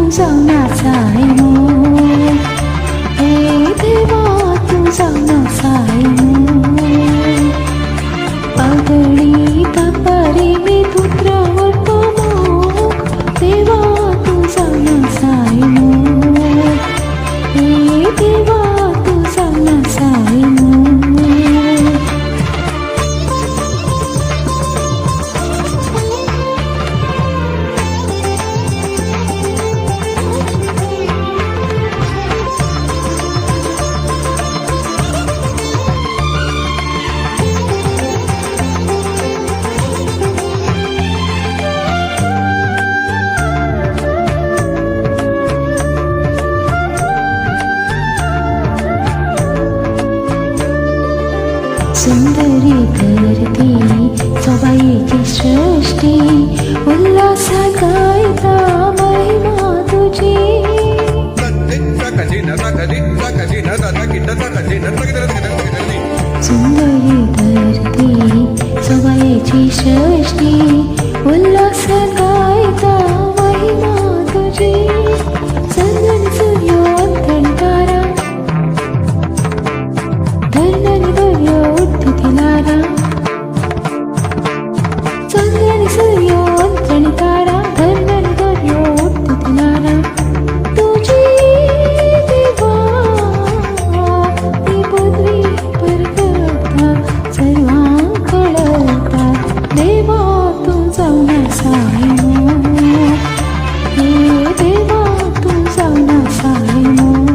तुझा नाचाय मोर, हे देवा तुझा नाचाय मोर, पातळी तापारी मी पुत्रावर मोर, देवा तुझा नाचाय मोर, हे देवा तुझा नाचाय मोर. सुंदरी धरती सौभाग्याची सृष्टी, उल्हासात गायता महिमा तुझी. सुंदरी धरती सौभाग्याची सृष्टी, उल्हासात गायता महिमा तुझी. चंदन सूर्य अंतण तारा, धरणनी दर्या उठ्ठिलारा. चंद्रनी सूर्य अंतणी तारा, धरणनी दर्या उठ्ठिलारा. तुझी देवा ती पदवी परकता सर्वां कळता, देवा तुझा नाचाय मोर, हे देवा तुझा नाचाय मोर.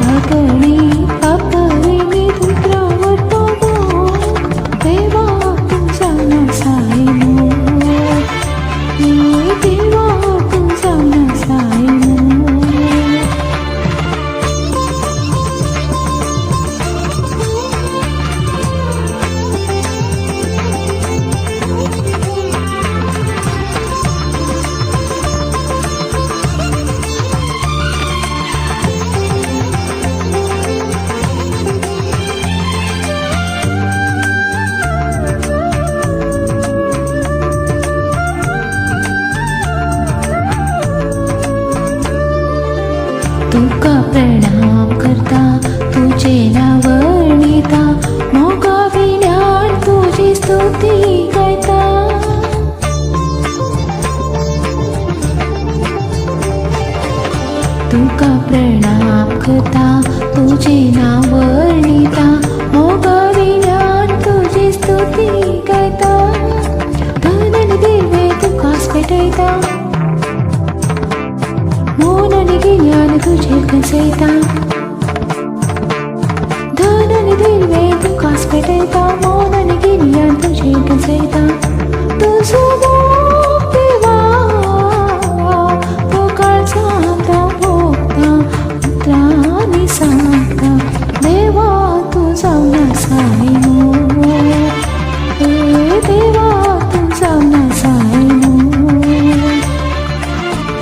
पातळी तापारी मी पुत्रावर मोर, देवा तुझा नाचाय मोर, हे देवा तुझा नाचाय मोर. तुका प्रणाम करता तुझे नाव वर्णिता, मोगा विज्ञान तुझी स्तुती गायता. तुका प्रणाम करता तुझे नाव वर्णिता, मोगा विज्ञान तुझी स्तुती गायता. धननी दिवे तुकास पेटयता, मौनाने ज्ञान तुझे कसयता. धननी दिवे तुकास पेटयता, मौनाने ज्ञान तुझे कसयता. तुझो मोग देवा तो काळ सांगता भोगता, उतरानी सांगता, देवा तुझा नाचाय मोर, हे देवा तुझा नाचाय मोर.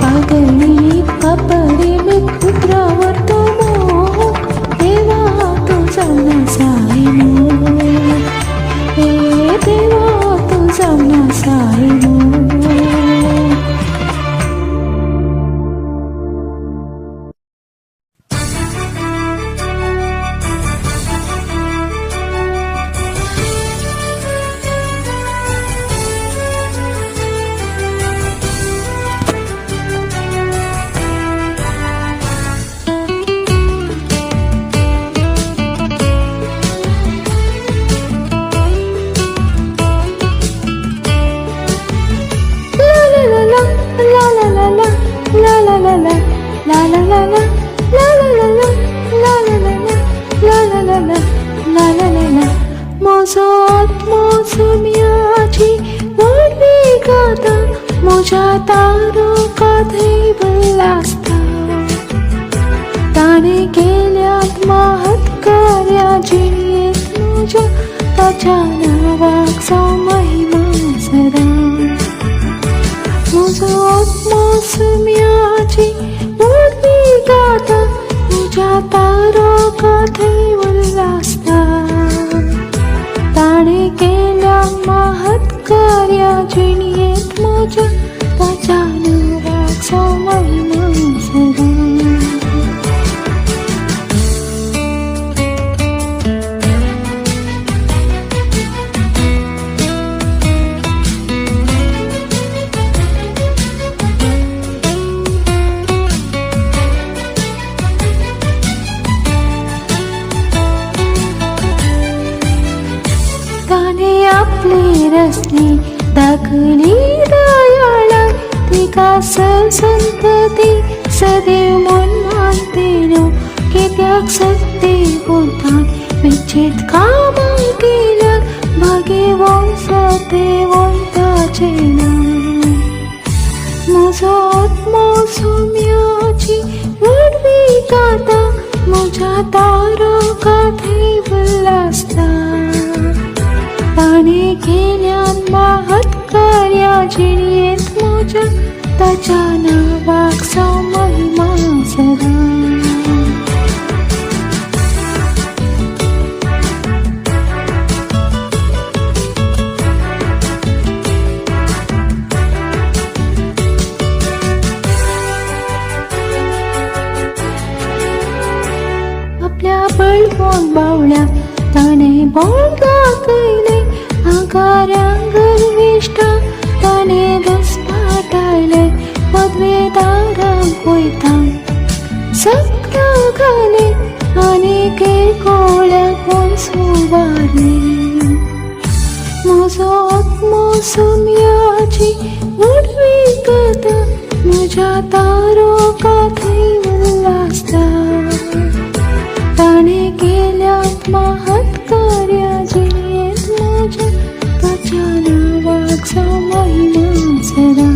पागळी तापारी मी पुत्रावर मोर, देवा तुझा नाचाय मोर, हे देवा तुझा नाचाय मोर. मोसमियाची वडली गाता, मोजा तारकाधै बल्लासता. ताणे केल्यात महत् कार्याची मोजा, ताच्या नावाचा महिमा सदा. मोसमियाची वडली गाता, मोजा तारकाधै बल्लासता. ताणे केल्या महत् कार्याची मोजा, ताच्या नावाचा पुढे आपले रस्ते दाखली दयाळा ती कास संतती सदैव मन मानते की त्याग सत्य बोलतात विच्छेद काम केल्या भागे वंशते वंताचे माझा आत्मा सौम्याची वडवी गाता माझ्या तारा काथे उल्हासता ताने केल्यान महत् कार्या जिणेत माझ्या त्याच्या नावाचा महिमा सदा बळबोन बावळ्या ताने बोलगा कैले आकारांगर विष्टा ताने दसपाटायले पदवेदारां कोयतां सक्रा घाले अनेके कोळ्या कोण सुवारले माझो आत्मा सौम्याची वडवी गाता म्हज्या तारो काथई उल्हासता ताने केल्यात महत् कार्या जिणेत माझ्या त्याच्या नावाचा महिमा सदा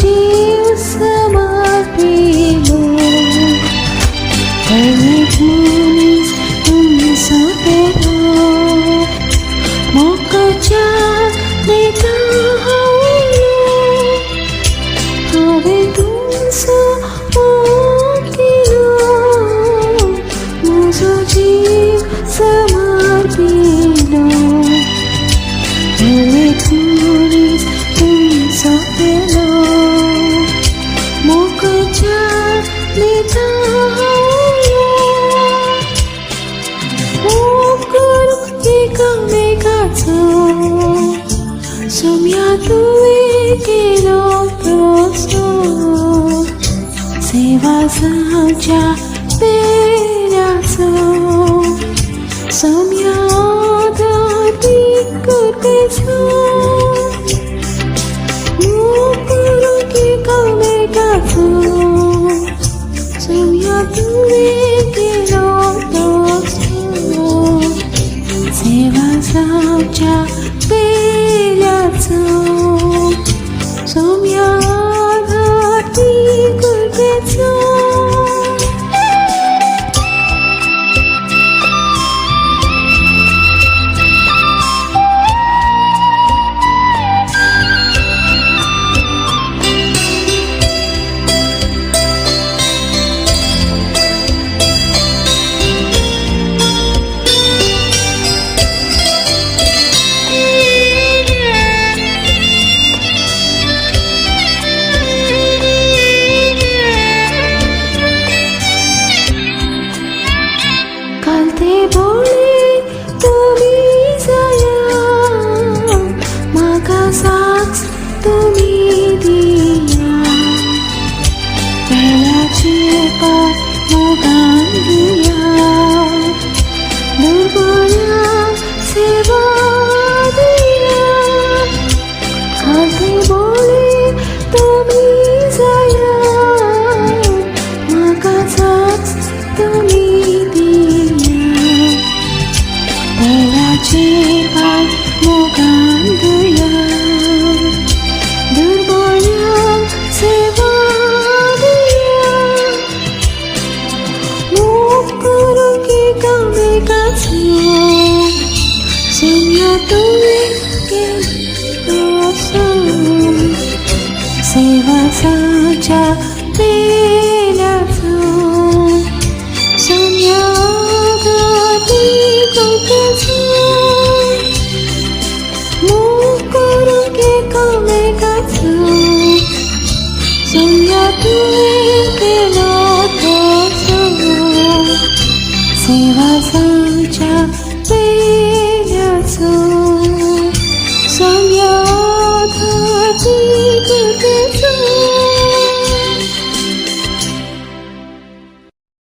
जीव समर्पिलो अनेक मनीस तुम्ही सोपेलो मोकच्या नेता हावे तुमचो केलो माझो जीव समर्पिलो अनेक मनीस तुम्ही सोपेलो सौम्या तुवे केलो प्रोसो सेवा साच्या पेऱ्याचो सौम्या दाती करतेचो मोकळो की कमेकाचो सौम्या तुवे केलो प्रोसो सेवा साच्या सौम्या घाटी करतेचो कालते बोळे तुम्ही जाया म्हाका साक्ष तुम्ही दिया वेळाचे पार मोगान दिया दुर्बळ्या सेवा दिया कालते बोळे तुम्ही जाया म्हाका साक्ष तुम्ही पाय मोगान दिया दुर्बळ्या सेवा दिया मोग करू की कामेकाचो सौम्या तुवे केलो सेवा साच्या